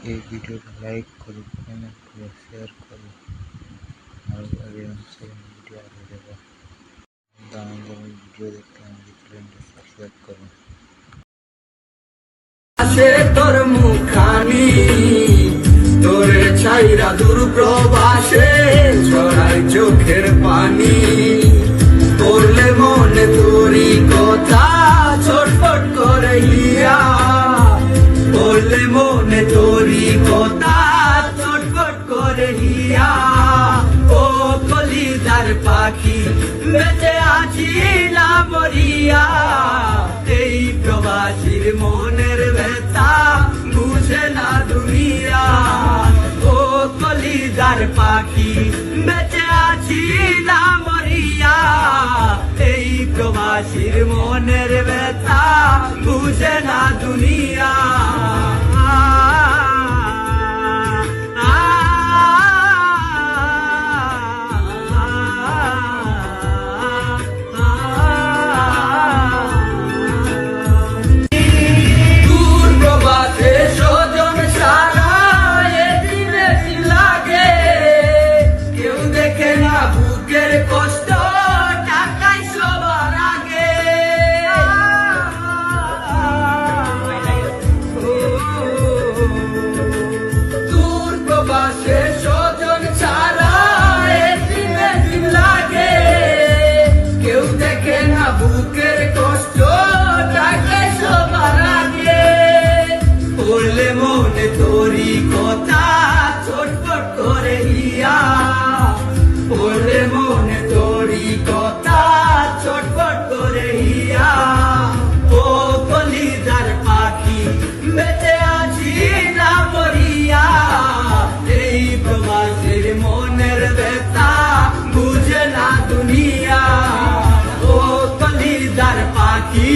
এই ভিডিওটা লাইক করো, কমেন্ট করো, শেয়ার করো। আরও ভিডিও আরও দেবো। আমাদের ভিডিও দেখতে আমাদের চ্যানেলটা সাবস্ক্রাইব করো। তোর মুখানি তোরে ছাইরা দূর প্রবাসে ছড়াই চোখের পানি করলে মনে তোরি কথা ছটফট করে হিয়া করলে মনে তোরি কথা ছটফট করে হিয়া ও কলিজার পাখি বেঁচে আছি না মরিয়া এই প্রবাসীর মনের ব্যথা বুঝে না দুনিয়া ও কলিজার পাখি বেঁচে আছি না মরিয়া এই প্রবাসীর মনের ব্যথা বুঝে না দুনিয়া কষ্ট টাকাই সবার আগে দূর প্রবাসে স্বজন ছাড়া দিন লাগে কেউ দেখে না বুকের কষ্ট টাকাই সবার আগে বললে মনে তোরি কথা ছটফট করে হিয়া বললে মনে তোরি কথা ছটফট করে হিয়া ও কলিজার পাখি বেঁচে আছি না মরিয়া এই প্রবাসীর মনের ব্যথা বুঝে না দুনিয়া ও কলিজার পাখি